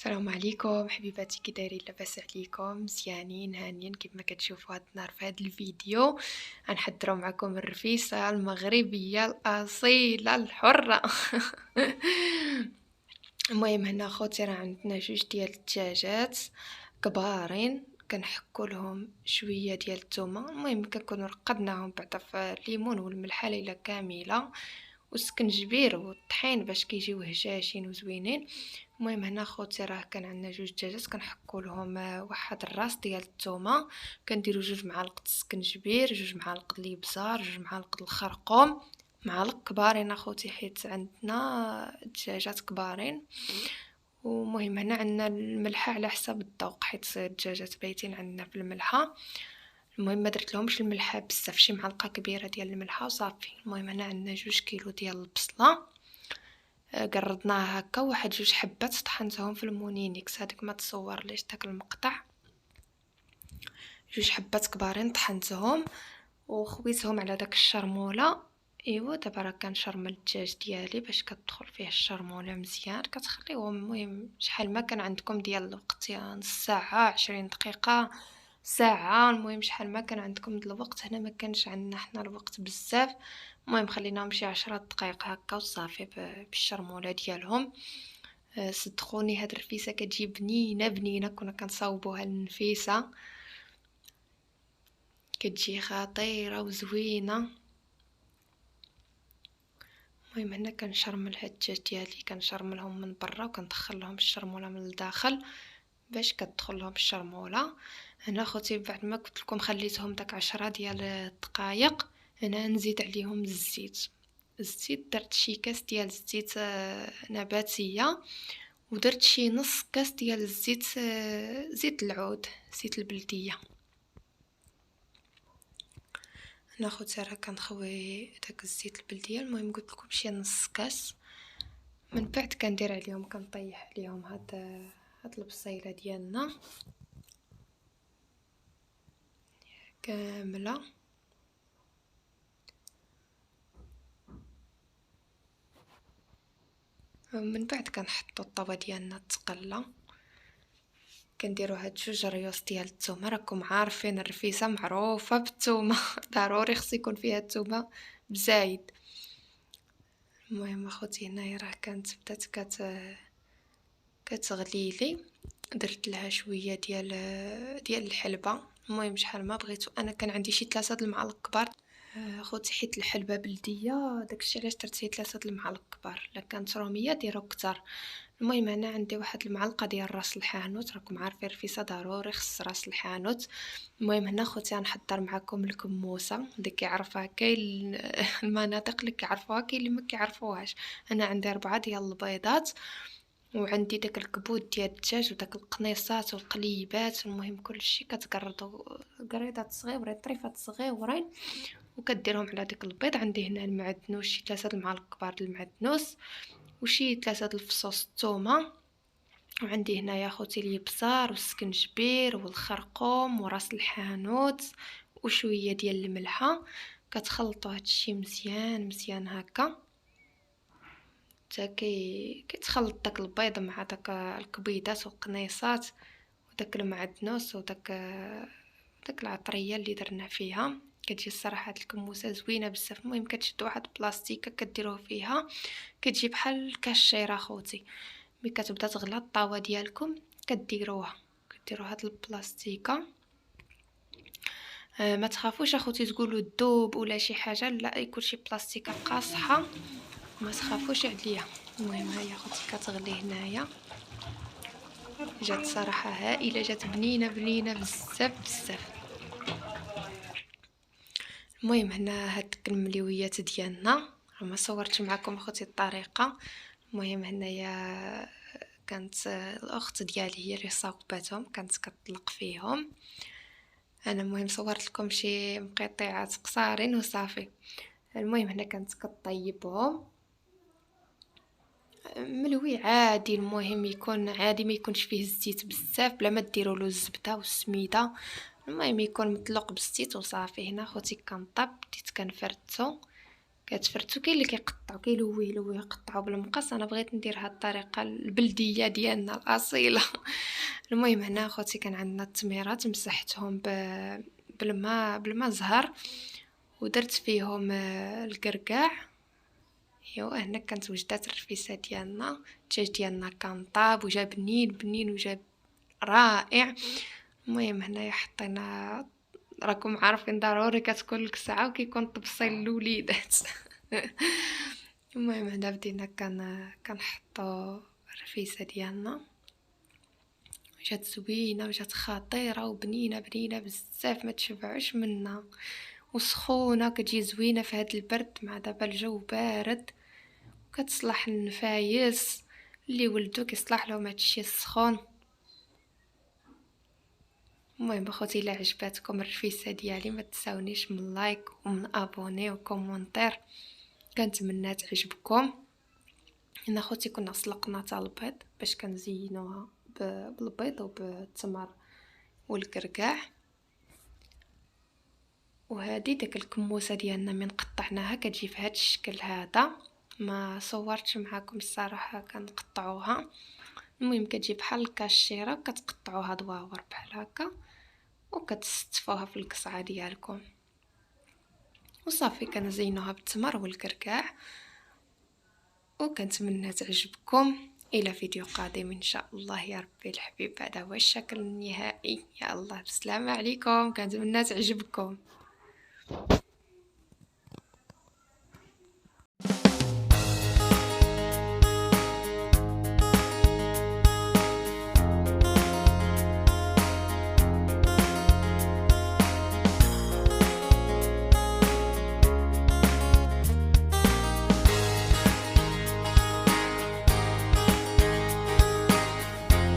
السلام عليكم حبيباتي، كي دايرين؟ لاباس عليكم؟ مزيانين هانيين كيف ما كتشوفوا هاد النهار في هاد الفيديو. غنحضروا معكم الرفيسه المغربيه الاصيله الحره. المهم هنا خوتي راه عندنا جوج ديال الدجاجات كبارين، كنحكوا لهم شويه ديال الثومه. المهم كنكونوا رقدناهم بعدا في الليمون والملحه ليله كامله والسكنجبير والطحين باش كيجيو هشاشين وزوينين. المهم هنا خوتي راه كان عندنا جوج دجاجات كنحكوا لهم واحد الراس ديال الثومه، كنديروا جوج معالق السكنجبير، جوج معالق الابزار، جوج معالق الخرقوم، معالق كبارين اخوتي حيت عندنا دجاجات كبارين. ومهم هنا عندنا الملحه على حسب الذوق حيت الدجاجات بايتين عندنا في الملحه. المهم ما درت لهمش الملحه بزاف، شي معلقه كبيره ديال الملحه وصافي. المهم هنا عندنا 2 كيلو ديال البصله، قرضناها هكا واحد 2 حبات طحنتهم في المونينيكس، هذيك ما تصور ليش داك المقطع. 2 حبات كبارين طحنتهم وخويتهم على داك الشرموله. ايوا دابا راه كنشرمل الدجاج ديالي باش كتدخل فيه الشرموله مزيان، كتخليوهم المهم شحال ما كان عندكم ديال الوقت، يا نص ساعه 20 دقيقه ساعه، المهم شحال ما كان عندكم د الوقت. هنا ما كانش عندنا حنا الوقت بزاف، المهم خليناهم شي 10 دقائق هكا وصافي بالشرموله ديالهم. صدقوني هاد الرفيسه كتجي بنينه بنينه، كنا كنصاوبوها للنفيسه، كتجي خطيره وزوينه. المهم هنا كنشرمل هاد الدجاج ديالي، كنشرملهم من برا وكندخل لهم الشرموله من الداخل باش كتدخل لهم الشرموله. هنا خوتي بعد ما قلت لكم خليتهم داك 10 ديال الدقائق، هنا نزيد عليهم الزيت درت شي كاس ديال الزيت نباتيه، ودرت شي نص كاس ديال الزيت زيت العود، زيت البلديه. هنا خوتي راه كنخوي داك الزيت البلديه، المهم قلت لكم شي نص كاس. من بعد كندير عليهم كنطيح عليهم هاد البصيله ديالنا كامله. من بعد كنحطوا الطابه ديالنا تقلى، كنديروا هاد 2 ريوس ديال الثومه. راكم عارفين الرفيسه معروفه بالثومه. ضروري خص يكون فيها الثومه بزايد. المهم اخوتي هنايا راه كانت بدات كتغلي لي، درت لها شويه ديال الحلبه. المهم شحال ما بغيتو، انا كان عندي شي 3 د المعالق كبار. خوتي حيت الحلبه بلديه داكشي علاش درت شي 3 د المعالق كبار، الا كانت روميه ديروا كتر. المهم هنا عندي واحد المعلقه ديال راس الحانوت، راكم عارفين الرفيسه ضروري خص راس الحانوت. المهم هنا خوتي غنحضر معكم الكموسه، اللي كيعرفها كاين المناطق اللي كيعرفوها كاين اللي ما كيعرفوهاش. انا عندي 4 ديال البيضات، وعندي داك الكبود ديال الدجاج وداك القنيصات والقليبات، المهم كلشي كتقرطو قريضات صغيورين طريفات صغيورين وكديرهم على داك البيض. عندي هنا المعدنوس شي 3 المعالق كبار د المعدنوس، وشي 3 د الفصوص الثومه، وعندي هنايا خوتي الابزار والسكنجبير والخرقوم وراس الحانوت وشويه ديال الملحه. كتخلطوا هادشي مزيان مزيان هكا حتى كيتخلط داك البيض مع داك الكبيضات والقنيصات وداك المعدنوس داك العطريه اللي درنا فيها. كتجي الصراحه هاد الكموسه زوينه بزاف. المهم كتشدوا واحد بلاستيكه كديروه فيها، كتجي بحال كاشيره خوتي. ملي كتبدا تغلى الطاوه ديالكم كديروا هاد البلاستيكه. ما تخافوش اخوتي تقولوا الذوب ولا شي حاجه، لا يكون شي بلاستيكه قاصحه، ما تخافوش عليها. المهم هيا اخوتي كتغلي هنايا، جات صراحه هائله، جات بنينه بنينه بزاف بزاف. المهم هنا هاديك المليويات ديالنا ما صورتش معكم اخوتي الطريقه. المهم هنايا كانت الاخت ديالي هي اللي صاوباتهم، كانت كتطلق فيهم. انا المهم صورت لكم شي مقطعات قصارين وصافي. المهم هنا كانت كطيبهم ملوي عادي، المهم يكون عادي ما يكونش فيه الزيت بزاف بلا ما ديروا له الزبده والسميده، المهم يكون مطلوق بالزيت وصافي. هنا خوتي كنطب بديت كنفرتو، كتفرتو. كاين اللي كيقطعو كيلوي يقطعو بالمقص، انا بغيت ندير هاد الطريقه البلديه ديالنا الاصيله. المهم هنا اخوتي كان عندنا التميرات مسحتهم بالماء زهر، ودرت فيهم الكركاع. ايوا هنا كانت وجدات الرفيسه ديالنا. الدجاج ديالنا كان طاب وجا بنين وجا رائع. المهم هنايا حطينا، راكم عارفين ضروري كتكون الكسعه وكيكون طبسيل الوليدات. المهم هنا بدينا كنحطو الرفيسه ديالنا، جات زوينه وجات خطيره وبنينه بزاف، ما تشبعوش منها، وسخونه كتجي زوينه في هاد البرد. مع دابا الجو بارد كتصلح النفايس اللي ولدو كيصلح لهم هادشي السخون. المهم اخوتي الا عجباتكم الرفيسه ديالي ما تنساونيش من لايك ومن ابوني وكومونتير، كنتمنى تعجبكم. هنا اخوتي كنا سلقنا تاع البيض باش كنزينوها بالبيض وبالتمر والكركاع. وهذه داك الكموسه ديالنا من قطعناها كتجي في هذا الشكل هذا. ما صورتش معاكم الصراحه كنقطعوها. المهم كتجي بحال الكاشيره، كتقطعوها دواور بحال هكا وكتستفوها في القصعه ديالكم وصافي. كنزينوها بالتمر والكركاع، وكنتمنى تعجبكم. الى فيديو قادم ان شاء الله يا ربي الحبيب. هذا هو الشكل النهائي. يا الله بسلامه عليكم، كنتمنى تعجبكم.